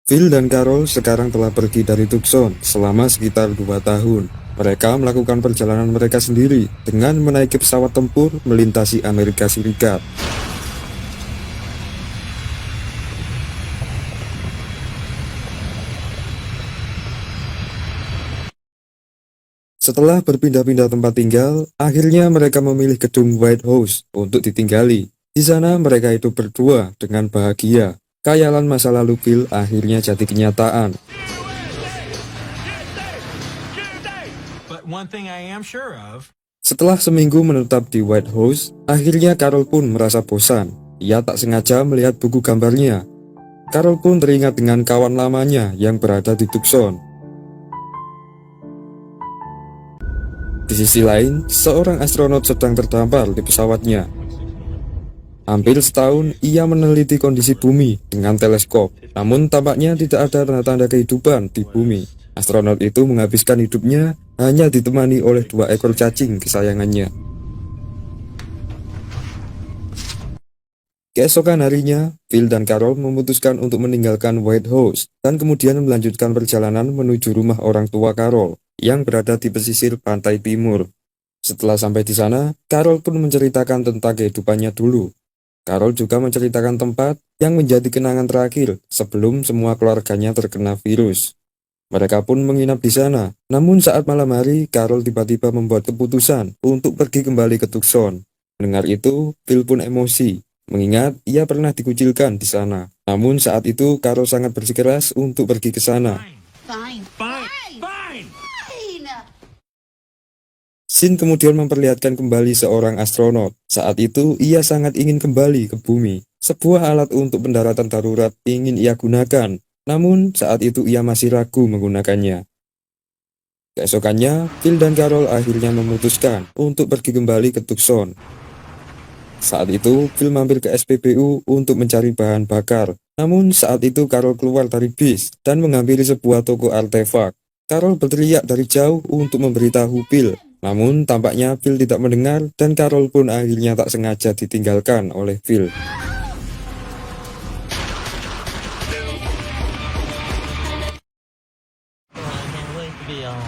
Phil dan Carol sekarang telah pergi dari Tucson selama sekitar 2 tahun. Mereka melakukan perjalanan mereka sendiri dengan menaiki pesawat tempur melintasi Amerika Serikat. Setelah berpindah-pindah tempat tinggal, akhirnya mereka memilih gedung White House untuk ditinggali. Di sana mereka hidup berdua dengan bahagia. Khayalan masa lalu Phil akhirnya jadi kenyataan. Setelah seminggu menetap di White House, akhirnya Carol pun merasa bosan. Ia tak sengaja melihat buku gambarnya. Carol pun teringat dengan kawan lamanya yang berada di Tucson. Di sisi lain, seorang astronot sedang terdampar di pesawatnya. Hampir setahun ia meneliti kondisi bumi dengan teleskop, namun tampaknya tidak ada tanda-tanda kehidupan di bumi. Astronot itu menghabiskan hidupnya hanya ditemani oleh 2 ekor cacing kesayangannya. Keesokan harinya, Phil dan Carol memutuskan untuk meninggalkan White House dan kemudian melanjutkan perjalanan menuju rumah orang tua Carol yang berada di pesisir pantai timur. Setelah sampai di sana, Carol pun menceritakan tentang kehidupannya dulu. Carol juga menceritakan tempat yang menjadi kenangan terakhir sebelum semua keluarganya terkena virus. Mereka pun menginap di sana. Namun saat malam hari, Carol tiba-tiba membuat keputusan untuk pergi kembali ke Tucson. Mendengar itu, Phil pun emosi, mengingat ia pernah dikucilkan di sana. Namun saat itu, Carol sangat bersikeras untuk pergi ke sana. Scene kemudian memperlihatkan kembali seorang astronot. Saat itu, ia sangat ingin kembali ke bumi. Sebuah alat untuk pendaratan darurat ingin ia gunakan. Namun, saat itu ia masih ragu menggunakannya. Keesokannya, Phil dan Carol akhirnya memutuskan untuk pergi kembali ke Tucson. Saat itu, Phil mampir ke SPBU untuk mencari bahan bakar. Namun, saat itu Carol keluar dari bis dan menghampiri sebuah toko artefak. Carol berteriak dari jauh untuk memberitahu Phil. Namun tampaknya Phil tidak mendengar dan Carol pun akhirnya tak sengaja ditinggalkan oleh Phil.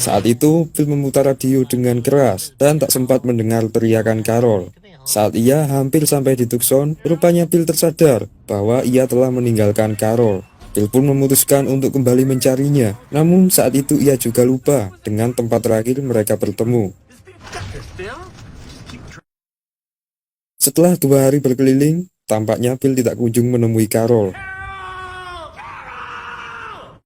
Saat itu Phil memutar radio dengan keras dan tak sempat mendengar teriakan Carol. Saat ia hampir sampai di Tucson, rupanya Phil tersadar bahwa ia telah meninggalkan Carol. Phil pun memutuskan untuk kembali mencarinya, namun saat itu ia juga lupa dengan tempat terakhir mereka bertemu. Setelah 2 hari berkeliling, tampaknya Phil tidak kunjung menemui Carol.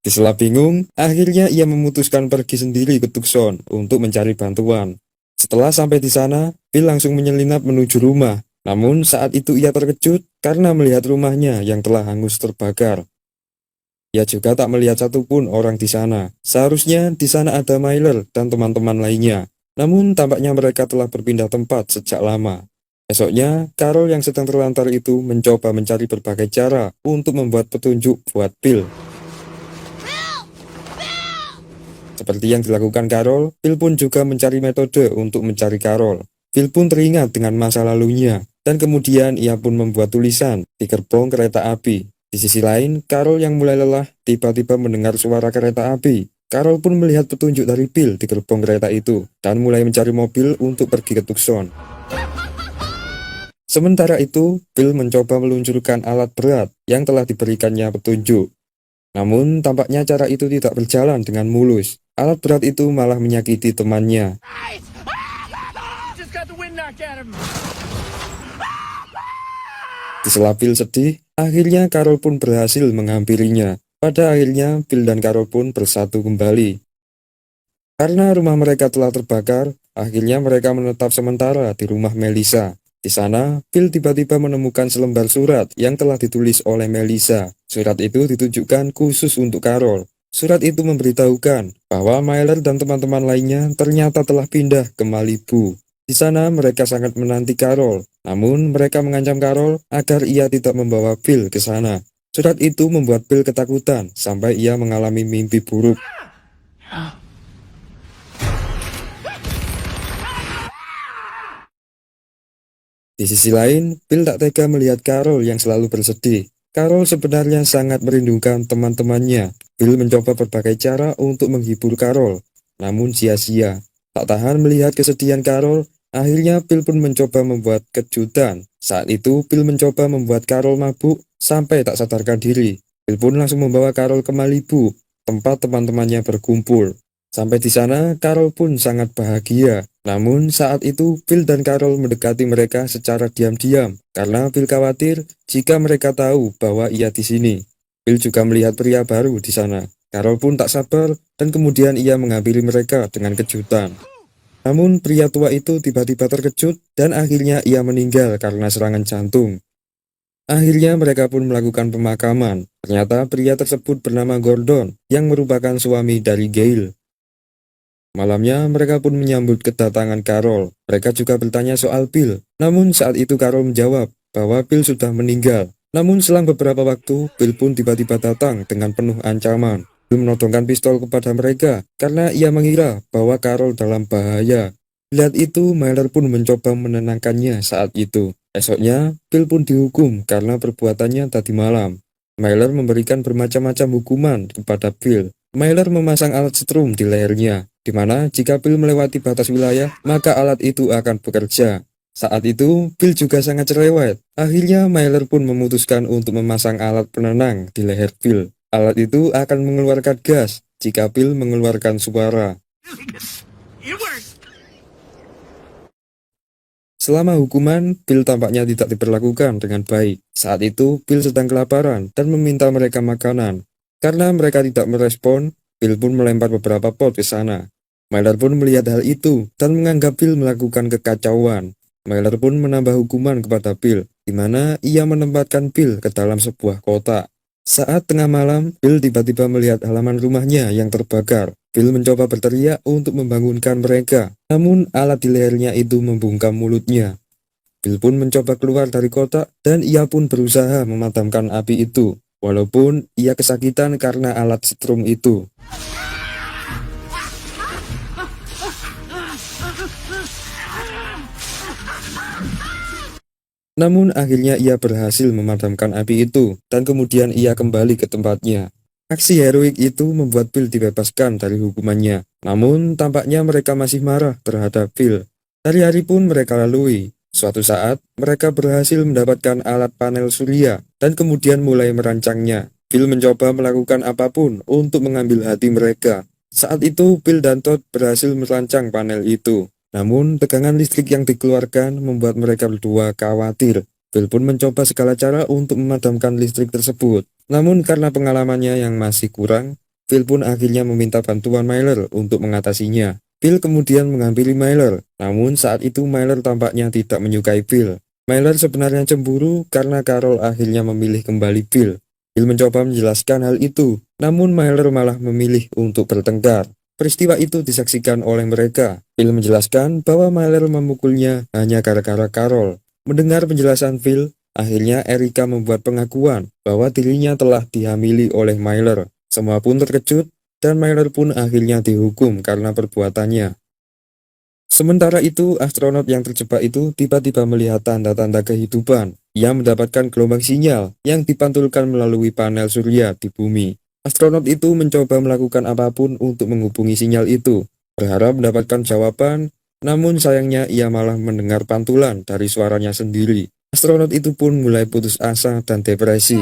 Di sela bingung, akhirnya ia memutuskan pergi sendiri ke Tucson untuk mencari bantuan. Setelah sampai di sana, Phil langsung menyelinap menuju rumah. Namun saat itu ia terkejut karena melihat rumahnya yang telah hangus terbakar. Ia juga tak melihat satupun orang di sana. Seharusnya di sana ada Myler dan teman-teman lainnya. Namun tampaknya mereka telah berpindah tempat sejak lama. Esoknya, Carol yang sedang terlantar itu mencoba mencari berbagai cara untuk membuat petunjuk buat Phil. Seperti yang dilakukan Carol, Phil pun juga mencari metode untuk mencari Carol. Phil pun teringat dengan masa lalunya, dan kemudian ia pun membuat tulisan di gerbong kereta api. Di sisi lain, Carol yang mulai lelah tiba-tiba mendengar suara kereta api. Carol pun melihat petunjuk dari Phil di gerbong kereta itu, dan mulai mencari mobil untuk pergi ke Tucson. Sementara itu, Phil mencoba meluncurkan alat berat yang telah diberikannya petunjuk. Namun, tampaknya cara itu tidak berjalan dengan mulus. Alat berat itu malah menyakiti temannya. Di sela Phil sedih, akhirnya Carol pun berhasil menghampirinya. Pada akhirnya, Phil dan Carol pun bersatu kembali. Karena rumah mereka telah terbakar, akhirnya mereka menetap sementara di rumah Melissa. Di sana, Phil tiba-tiba menemukan selembar surat yang telah ditulis oleh Melissa. Surat itu ditujukan khusus untuk Carol. Surat itu memberitahukan bahwa Myler dan teman-teman lainnya ternyata telah pindah ke Malibu. Di sana mereka sangat menanti Carol, namun mereka mengancam Carol agar ia tidak membawa Phil ke sana. Surat itu membuat Phil ketakutan sampai ia mengalami mimpi buruk. Di sisi lain, Phil tak tega melihat Carol yang selalu bersedih. Carol sebenarnya sangat merindukan teman-temannya. Phil mencoba berbagai cara untuk menghibur Carol, namun sia-sia. Tak tahan melihat kesedihan Carol, akhirnya Phil pun mencoba membuat kejutan. Saat itu, Phil mencoba membuat Carol mabuk sampai tak sadarkan diri. Phil pun langsung membawa Carol ke Malibu, tempat teman-temannya berkumpul. Sampai di sana, Carol pun sangat bahagia. Namun saat itu, Phil dan Carol mendekati mereka secara diam-diam karena Phil khawatir jika mereka tahu bahwa ia di sini. Phil juga melihat pria baru di sana. Carol pun tak sabar dan kemudian ia menghampiri mereka dengan kejutan. Namun pria tua itu tiba-tiba terkejut dan akhirnya ia meninggal karena serangan jantung. Akhirnya mereka pun melakukan pemakaman. Ternyata pria tersebut bernama Gordon yang merupakan suami dari Gail. Malamnya mereka pun menyambut kedatangan Carol. Mereka juga bertanya soal Phil. Namun saat itu Carol menjawab bahwa Phil sudah meninggal. Namun selang beberapa waktu, Phil pun tiba-tiba datang dengan penuh ancaman. Phil menodongkan pistol kepada mereka karena ia mengira bahwa Carol dalam bahaya. Lihat itu, Myler pun mencoba menenangkannya saat itu. Esoknya, Phil pun dihukum karena perbuatannya tadi malam. Myler memberikan bermacam-macam hukuman kepada Phil. Myler memasang alat setrum di lehernya, di mana jika Phil melewati batas wilayah, maka alat itu akan bekerja. Saat itu, Phil juga sangat cerewet. Akhirnya, Myler pun memutuskan untuk memasang alat penenang di leher Phil. Alat itu akan mengeluarkan gas jika Phil mengeluarkan suara. Selama hukuman, Phil tampaknya tidak diperlakukan dengan baik. Saat itu, Phil sedang kelaparan dan meminta mereka makanan. Karena mereka tidak merespon, Phil pun melempar beberapa pot ke sana. Myler pun melihat hal itu dan menganggap Phil melakukan kekacauan. Myler pun menambah hukuman kepada Phil, di mana ia menempatkan Phil ke dalam sebuah kotak. Saat tengah malam, Phil tiba-tiba melihat halaman rumahnya yang terbakar. Phil mencoba berteriak untuk membangunkan mereka, namun alat di lehernya itu membungkam mulutnya. Phil pun mencoba keluar dari kotak dan ia pun berusaha memadamkan api itu, walaupun ia kesakitan karena alat setrum itu. Namun akhirnya ia berhasil memadamkan api itu dan kemudian ia kembali ke tempatnya. Aksi heroik itu membuat Phil dibebaskan dari hukumannya. Namun tampaknya mereka masih marah terhadap Phil. Hari-hari pun mereka lalui. Suatu saat mereka berhasil mendapatkan alat panel surya dan kemudian mulai merancangnya. Phil mencoba melakukan apapun untuk mengambil hati mereka. Saat itu Phil dan Todd berhasil merancang panel itu. Namun, tegangan listrik yang dikeluarkan membuat mereka berdua khawatir. Phil pun mencoba segala cara untuk memadamkan listrik tersebut. Namun, karena pengalamannya yang masih kurang, Phil pun akhirnya meminta bantuan Myler untuk mengatasinya. Phil kemudian menghampiri Myler. Namun, saat itu Myler tampaknya tidak menyukai Phil. Myler sebenarnya cemburu karena Carol akhirnya memilih kembali Phil. Phil mencoba menjelaskan hal itu, namun Myler malah memilih untuk bertengkar. Peristiwa itu disaksikan oleh mereka. Phil menjelaskan bahwa Myler memukulnya hanya gara-gara Carol. Mendengar penjelasan Phil, akhirnya Erica membuat pengakuan bahwa dirinya telah dihamili oleh Myler. Semua pun terkejut dan Myler pun akhirnya dihukum karena perbuatannya. Sementara itu, astronot yang terjebak itu tiba-tiba melihat tanda-tanda kehidupan. Ia mendapatkan gelombang sinyal yang dipantulkan melalui panel surya di bumi. Astronot itu mencoba melakukan apapun untuk menghubungi sinyal itu, berharap mendapatkan jawaban, namun sayangnya ia malah mendengar pantulan dari suaranya sendiri. Astronot itu pun mulai putus asa dan depresi.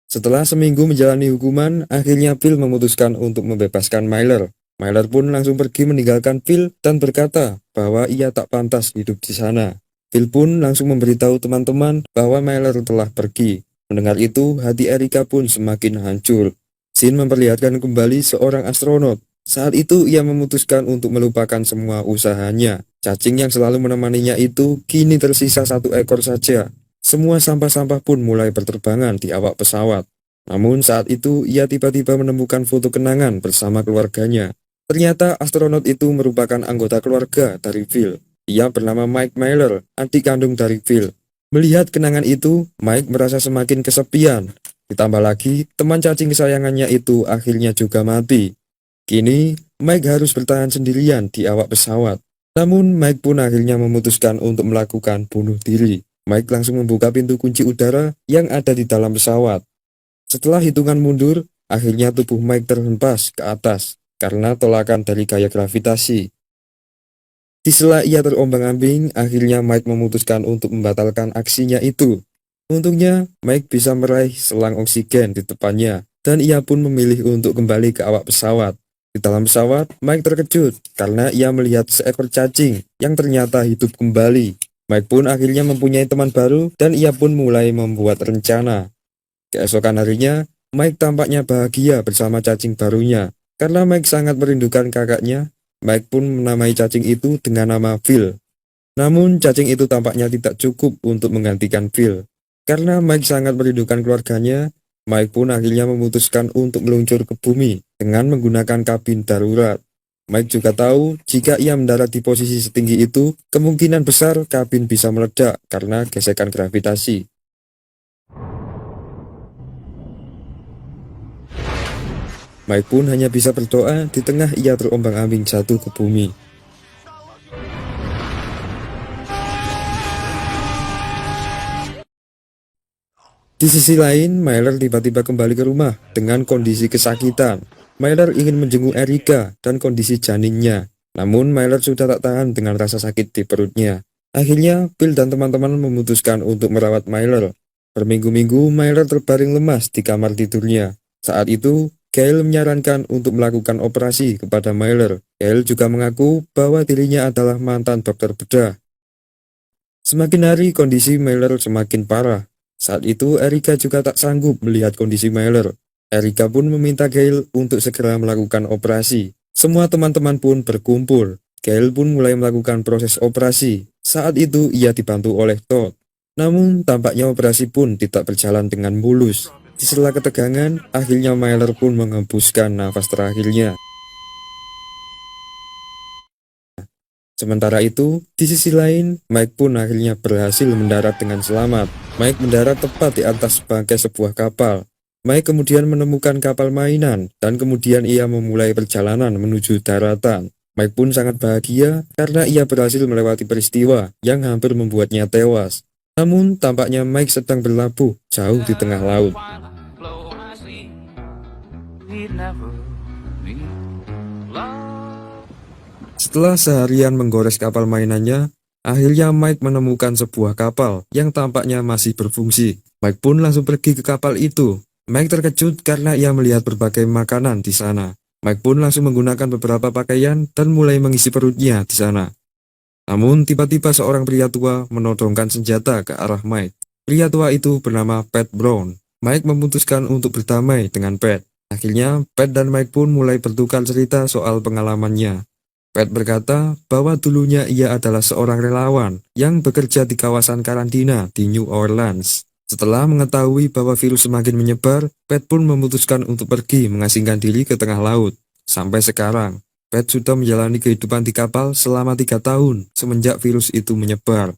Setelah seminggu menjalani hukuman, akhirnya Phil memutuskan untuk membebaskan Myler. Myler pun langsung pergi meninggalkan Phil dan berkata bahwa ia tak pantas hidup di sana. Phil pun langsung memberitahu teman-teman bahwa Myler telah pergi. Mendengar itu, hati Erica pun semakin hancur. Scene memperlihatkan kembali seorang astronot. Saat itu ia memutuskan untuk melupakan semua usahanya. Cacing yang selalu menemaninya itu kini tersisa 1 ekor saja. Semua sampah-sampah pun mulai berterbangan di awak pesawat. Namun saat itu ia tiba-tiba menemukan foto kenangan bersama keluarganya. Ternyata astronot itu merupakan anggota keluarga dari Phil. Ia bernama Mike Miller, adik kandung dari Phil. Melihat kenangan itu, Mike merasa semakin kesepian. Ditambah lagi, teman cacing kesayangannya itu akhirnya juga mati. Kini, Mike harus bertahan sendirian di awak pesawat. Namun, Mike pun akhirnya memutuskan untuk melakukan bunuh diri. Mike langsung membuka pintu kunci udara yang ada di dalam pesawat. Setelah hitungan mundur, akhirnya tubuh Mike terhempas ke atas karena tolakan dari gaya gravitasi. Di sela ia terombang-ambing, akhirnya Mike memutuskan untuk membatalkan aksinya itu. Untungnya, Mike bisa meraih selang oksigen di depannya, dan ia pun memilih untuk kembali ke awak pesawat. Di dalam pesawat, Mike terkejut karena ia melihat seekor cacing yang ternyata hidup kembali. Mike pun akhirnya mempunyai teman baru dan ia pun mulai membuat rencana. Keesokan harinya, Mike tampaknya bahagia bersama cacing barunya. Karena Mike sangat merindukan kakaknya, Mike pun menamai cacing itu dengan nama Phil. Namun, cacing itu tampaknya tidak cukup untuk menggantikan Phil. Karena Mike sangat merindukan keluarganya, Mike pun akhirnya memutuskan untuk meluncur ke bumi dengan menggunakan kabin darurat. Mike juga tahu jika ia mendarat di posisi setinggi itu, kemungkinan besar kabin bisa meledak karena gesekan gravitasi. Mike pun hanya bisa berdoa di tengah ia terombang-ambing jatuh ke bumi. Di sisi lain, Myler tiba-tiba kembali ke rumah dengan kondisi kesakitan. Myler ingin menjenguk Erika dan kondisi janinnya. Namun Myler sudah tak tahan dengan rasa sakit di perutnya. Akhirnya, Phil dan teman-teman memutuskan untuk merawat Myler. Berminggu-minggu, Myler terbaring lemas di kamar tidurnya. Saat itu, Gail menyarankan untuk melakukan operasi kepada Myler. Gail juga mengaku bahwa dirinya adalah mantan dokter bedah. Semakin hari kondisi Myler semakin parah. Saat itu Erika juga tak sanggup melihat kondisi Myler. Erika pun meminta Gail untuk segera melakukan operasi. Semua teman-teman pun berkumpul. Gail pun mulai melakukan proses operasi. Saat itu ia dibantu oleh Todd. Namun tampaknya operasi pun tidak berjalan dengan mulus. Di sela ketegangan, akhirnya Myler pun menghembuskan nafas terakhirnya. Sementara itu, di sisi lain, Mike pun akhirnya berhasil mendarat dengan selamat. Mike mendarat tepat di atas bangkai sebuah kapal. Mike kemudian menemukan kapal mainan, dan kemudian ia memulai perjalanan menuju daratan. Mike pun sangat bahagia karena ia berhasil melewati peristiwa yang hampir membuatnya tewas. Namun, tampaknya Mike sedang berlabuh jauh di tengah laut. Setelah seharian menggores kapal mainannya, akhirnya Mike menemukan sebuah kapal yang tampaknya masih berfungsi. Mike pun langsung pergi ke kapal itu. Mike terkejut karena ia melihat berbagai makanan di sana. Mike pun langsung menggunakan beberapa pakaian dan mulai mengisi perutnya di sana. Namun tiba-tiba seorang pria tua menodongkan senjata ke arah Mike. Pria tua itu bernama Pat Brown. Mike memutuskan untuk berdamai dengan Pat. Akhirnya Pat dan Mike pun mulai bertukar cerita soal pengalamannya. Pat berkata bahwa dulunya ia adalah seorang relawan yang bekerja di kawasan karantina di New Orleans. Setelah mengetahui bahwa virus semakin menyebar, Pat pun memutuskan untuk pergi mengasingkan diri ke tengah laut. Sampai sekarang, Pat sudah menjalani kehidupan di kapal selama 3 tahun semenjak virus itu menyebar.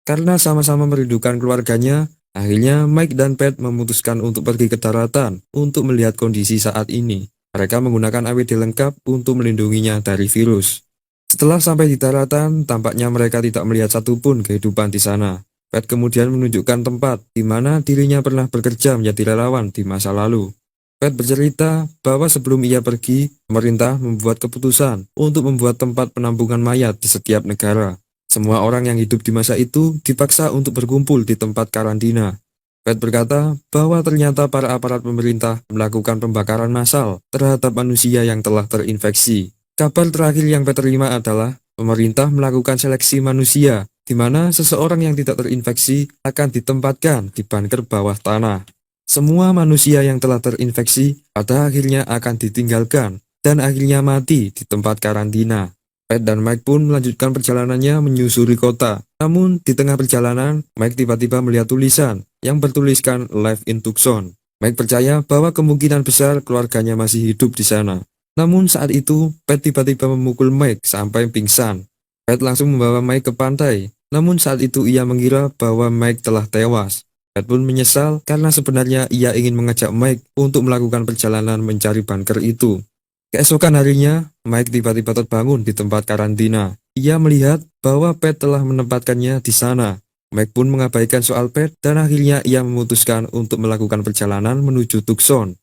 Karena sama-sama merindukan keluarganya, akhirnya Mike dan Pat memutuskan untuk pergi ke daratan untuk melihat kondisi saat ini. Mereka menggunakan APD lengkap untuk melindunginya dari virus. Setelah sampai di daratan, tampaknya mereka tidak melihat satupun kehidupan di sana. Pat kemudian menunjukkan tempat di mana dirinya pernah bekerja menjadi relawan di masa lalu. Pat bercerita bahwa sebelum ia pergi, pemerintah membuat keputusan untuk membuat tempat penampungan mayat di setiap negara. Semua orang yang hidup di masa itu dipaksa untuk berkumpul di tempat karantina. Pat berkata bahwa ternyata para aparat pemerintah melakukan pembakaran massal terhadap manusia yang telah terinfeksi. Kabar terakhir yang Pat terima adalah pemerintah melakukan seleksi manusia, di mana seseorang yang tidak terinfeksi akan ditempatkan di bunker bawah tanah. Semua manusia yang telah terinfeksi pada akhirnya akan ditinggalkan dan akhirnya mati di tempat karantina. Pat dan Mike pun melanjutkan perjalanannya menyusuri kota. Namun, di tengah perjalanan, Mike tiba-tiba melihat tulisan yang bertuliskan Live in Tucson. Mike percaya bahwa kemungkinan besar keluarganya masih hidup di sana. Namun saat itu, Pat tiba-tiba memukul Mike sampai pingsan. Pat langsung membawa Mike ke pantai. Namun saat itu ia mengira bahwa Mike telah tewas. Pat pun menyesal karena sebenarnya ia ingin mengajak Mike untuk melakukan perjalanan mencari bunker itu. Keesokan harinya, Mike tiba-tiba terbangun di tempat karantina. Ia melihat bahwa Pat telah menempatkannya di sana. Mike pun mengabaikan soal Pat dan akhirnya ia memutuskan untuk melakukan perjalanan menuju Tucson.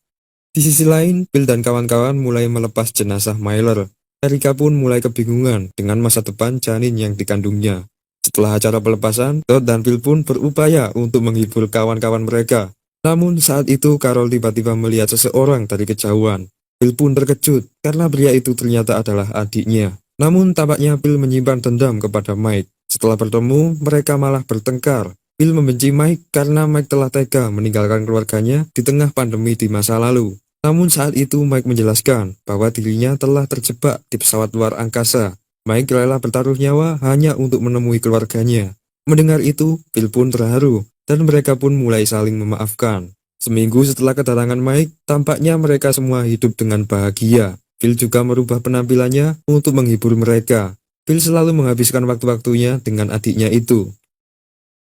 Di sisi lain, Bill dan kawan-kawan mulai melepas jenazah Myler. Erika pun mulai kebingungan dengan masa depan janin yang dikandungnya. Setelah acara pelepasan, Todd dan Bill pun berupaya untuk menghibur kawan-kawan mereka. Namun saat itu Carol tiba-tiba melihat seseorang dari kejauhan. Bill pun terkejut karena pria itu ternyata adalah adiknya. Namun tampaknya Bill menyimpan dendam kepada Mike. Setelah bertemu, mereka malah bertengkar. Bill membenci Mike karena Mike telah tega meninggalkan keluarganya di tengah pandemi di masa lalu. Namun saat itu Mike menjelaskan bahwa dirinya telah terjebak di pesawat luar angkasa. Mike rela bertaruh nyawa hanya untuk menemui keluarganya. Mendengar itu, Bill pun terharu dan mereka pun mulai saling memaafkan. Seminggu setelah kedatangan Mike, tampaknya mereka semua hidup dengan bahagia. Bill juga merubah penampilannya untuk menghibur mereka. Bill selalu menghabiskan waktu-waktunya dengan adiknya itu.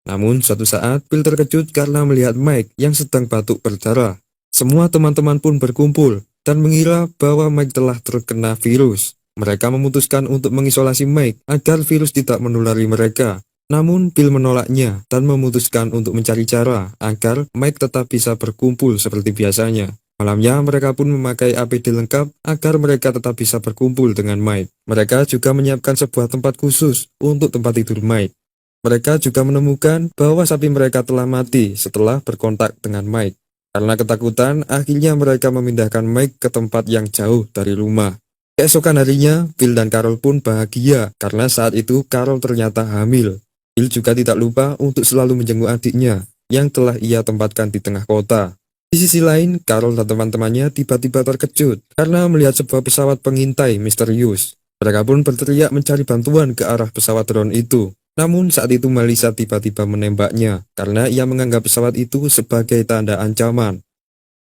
Namun suatu saat, Bill terkejut karena melihat Mike yang sedang batuk berdarah. Semua teman-teman pun berkumpul dan mengira bahwa Mike telah terkena virus. Mereka memutuskan untuk mengisolasi Mike agar virus tidak menulari mereka. Namun Bill menolaknya dan memutuskan untuk mencari cara agar Mike tetap bisa berkumpul seperti biasanya. Malamnya mereka pun memakai APD lengkap agar mereka tetap bisa berkumpul dengan Mike. Mereka juga menyiapkan sebuah tempat khusus untuk tempat tidur Mike. Mereka juga menemukan bahwa sapi mereka telah mati setelah berkontak dengan Mike. Karena ketakutan, akhirnya mereka memindahkan Mike ke tempat yang jauh dari rumah. Keesokan harinya, Bill dan Carol pun bahagia karena saat itu Carol ternyata hamil. Bill juga tidak lupa untuk selalu menjenguk adiknya yang telah ia tempatkan di tengah kota. Di sisi lain, Carol dan teman-temannya tiba-tiba terkejut karena melihat sebuah pesawat pengintai misterius. Mereka pun berteriak mencari bantuan ke arah pesawat drone itu. Namun saat itu Melissa tiba-tiba menembaknya karena ia menganggap pesawat itu sebagai tanda ancaman.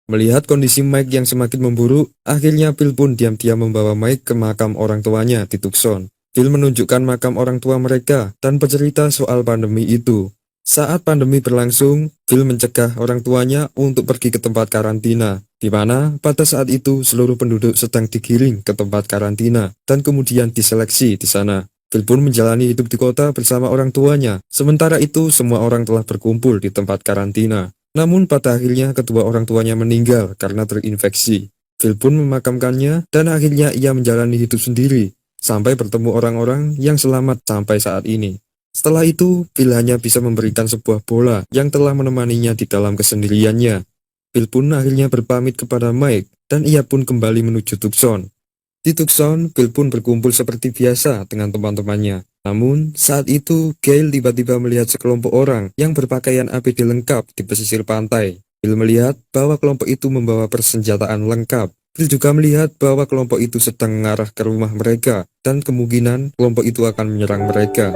Melihat kondisi Mike yang semakin memburuk, akhirnya Bill pun diam-diam membawa Mike ke makam orang tuanya di Tucson. Bill menunjukkan makam orang tua mereka dan bercerita soal pandemi itu. Saat pandemi berlangsung, Bill mencegah orang tuanya untuk pergi ke tempat karantina, di mana pada saat itu seluruh penduduk sedang digiring ke tempat karantina dan kemudian diseleksi di sana. Bill pun menjalani hidup di kota bersama orang tuanya, sementara itu semua orang telah berkumpul di tempat karantina. Namun pada akhirnya kedua orang tuanya meninggal karena terinfeksi. Bill pun memakamkannya dan akhirnya ia menjalani hidup sendiri, sampai bertemu orang-orang yang selamat sampai saat ini. Setelah itu, Bill hanya bisa memberikan sebuah bola yang telah menemaninya di dalam kesendiriannya. Bill pun akhirnya berpamit kepada Mike, dan ia pun kembali menuju Tucson. Di Tucson, Bill pun berkumpul seperti biasa dengan teman-temannya. Namun, saat itu, Gail tiba-tiba melihat sekelompok orang yang berpakaian APD lengkap di pesisir pantai. Bill melihat bahwa kelompok itu membawa persenjataan lengkap. Bill juga melihat bahwa kelompok itu sedang mengarah ke rumah mereka, dan kemungkinan kelompok itu akan menyerang mereka.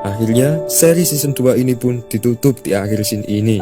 Akhirnya, seri season 2 ini pun ditutup di akhir scene ini.